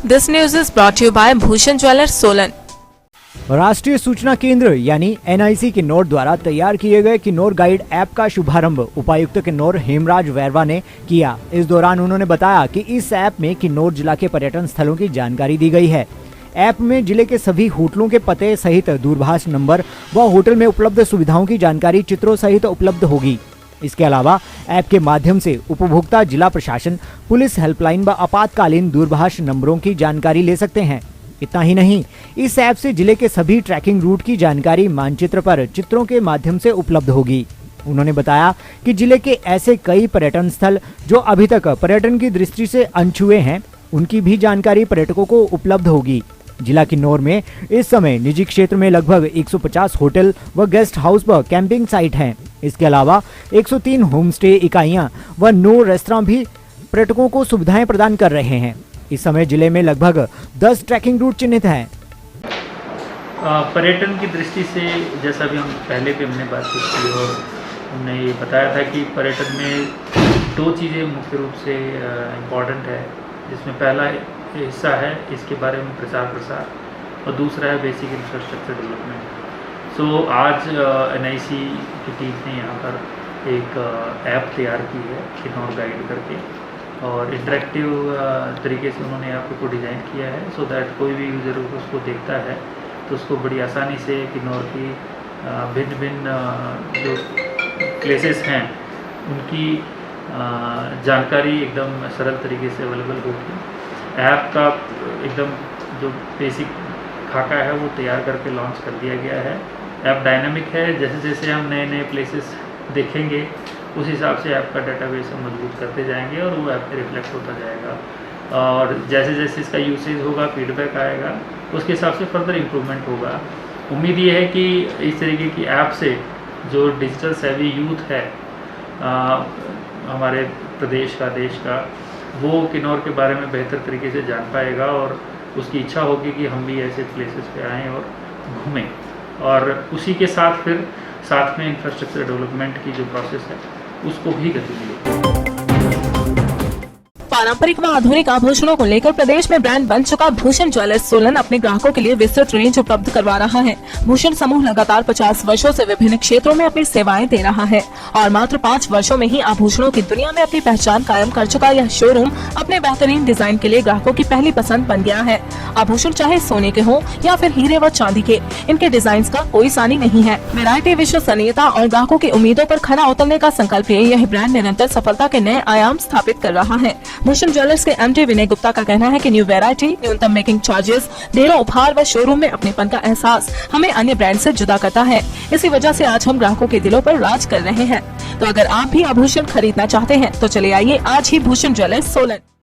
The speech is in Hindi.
This news is brought to you by Bhushan Jewellers, Solan. राष्ट्रीय सूचना केंद्र यानी NIC किन्नौर द्वारा तैयार किए गए किन्नौर गाइड ऐप का शुभारंभ उपायुक्त किन्नौर हेमराज वैरवा ने किया। इस दौरान उन्होंने बताया कि इस ऐप में किन्नौर जिला के पर्यटन स्थलों की जानकारी दी गई है। ऐप में जिले के सभी होटलों के पते सहित दूरभाष नंबर व होटल में उपलब्ध सुविधाओं की जानकारी चित्रों सहित उपलब्ध होगी। इसके अलावा ऐप के माध्यम से उपभोक्ता जिला प्रशासन, पुलिस हेल्पलाइन व आपातकालीन दूरभाष नंबरों की जानकारी ले सकते हैं। इतना ही नहीं, इस ऐप से जिले के सभी ट्रैकिंग रूट की जानकारी मानचित्र पर चित्रों के माध्यम से उपलब्ध होगी। उन्होंने बताया कि जिले के ऐसे कई पर्यटन स्थल जो अभी तक पर्यटन की दृष्टि से अनछुए हैं, उनकी भी जानकारी पर्यटकों को उपलब्ध होगी। जिला किन्नौर में इस समय निजी क्षेत्र में लगभग 150 होटल व गेस्ट हाउस व कैंपिंग साइट हैं। इसके अलावा 103 होम स्टे इकाइयां व 9 रेस्तरां भी पर्यटकों को सुविधाएं प्रदान कर रहे हैं। इस समय जिले में लगभग 10 ट्रैकिंग रूट चिन्हित हैं। पर्यटन की दृष्टि से जैसा भी हम पहले भी हमने बातचीत की और हमने ये बताया था कि पर्यटन में 2 चीज़ें मुख्य रूप से इम्पॉर्टेंट है, जिसमें पहला हिस्सा है इसके बारे में प्रचार प्रसार और दूसरा है बेसिक इंफ्रास्ट्रक्चर डेवलपमेंट। सो आज NIC की टीम ने यहाँ पर एक ऐप तैयार की है किन्नौर गाइड करके, और इंटरेक्टिव तरीके से उन्होंने ऐप को डिज़ाइन किया है सो दैट कोई भी यूज़र उसको देखता है तो उसको बड़ी आसानी से किन्नौर की भिन्न भिन्न जो प्लेसेस हैं उनकी जानकारी एकदम सरल तरीके से अवेलेबल होगी। ऐप का एकदम जो बेसिक खाका है वो तैयार करके लॉन्च कर दिया गया है। ऐप डायनामिक है, जैसे जैसे हम नए नए प्लेसेस देखेंगे उस हिसाब से ऐप का डेटाबेस हम मजबूत करते जाएंगे और वो ऐप पे रिफ्लेक्ट होता जाएगा, और जैसे जैसे इसका यूसेज होगा, फीडबैक आएगा, उसके हिसाब से फर्दर इम्प्रूवमेंट होगा। उम्मीद ये है कि इस तरीके की ऐप से जो डिजिटल सेवी यूथ है हमारे प्रदेश का, देश का, वो किन्नौर के बारे में बेहतर तरीके से जान पाएगा और उसकी इच्छा होगी कि हम भी ऐसे प्लेसेस पे आएँ और घूमें, और उसी के साथ फिर साथ में इंफ्रास्ट्रक्चर डेवलपमेंट की जो प्रोसेस है उसको भी गति मिलेगी। पारंपरिक व आधुनिक आभूषणों को लेकर प्रदेश में ब्रांड बन चुका भूषण ज्वेलर्स सोलन अपने ग्राहकों के लिए विस्तृत रेंज उपलब्ध करवा रहा है। भूषण समूह लगातार 50 वर्षों से विभिन्न क्षेत्रों में अपनी सेवाएं दे रहा है और मात्र 5 वर्षों में ही आभूषणों की दुनिया में अपनी पहचान कायम कर चुका यह शोरूम अपने बेहतरीन डिजाइन के लिए ग्राहकों की पहली पसंद बन गया है। आभूषण चाहे सोने के हो या फिर हीरे व चांदी के, इनके डिजाइन का कोई सानी नहीं है। वैरायटी, विश्वसनीयता और ग्राहकों की उम्मीदों पर खरा उतरने का संकल्प लिए यह ब्रांड निरंतर सफलता के नए आयाम स्थापित कर रहा है। भूषण ज्वेलर्स के MD विनय गुप्ता का कहना है कि न्यू वैरायटी, न्यूनतम मेकिंग चार्जेस, ढेरों उपहार व शोरूम में अपनेपन का एहसास हमें अन्य ब्रांड से जुदा करता है। इसी वजह से आज हम ग्राहकों के दिलों पर राज कर रहे हैं। तो अगर आप भी आभूषण खरीदना चाहते हैं तो चले आइए आज ही भूषण ज्वेलर्स सोलन।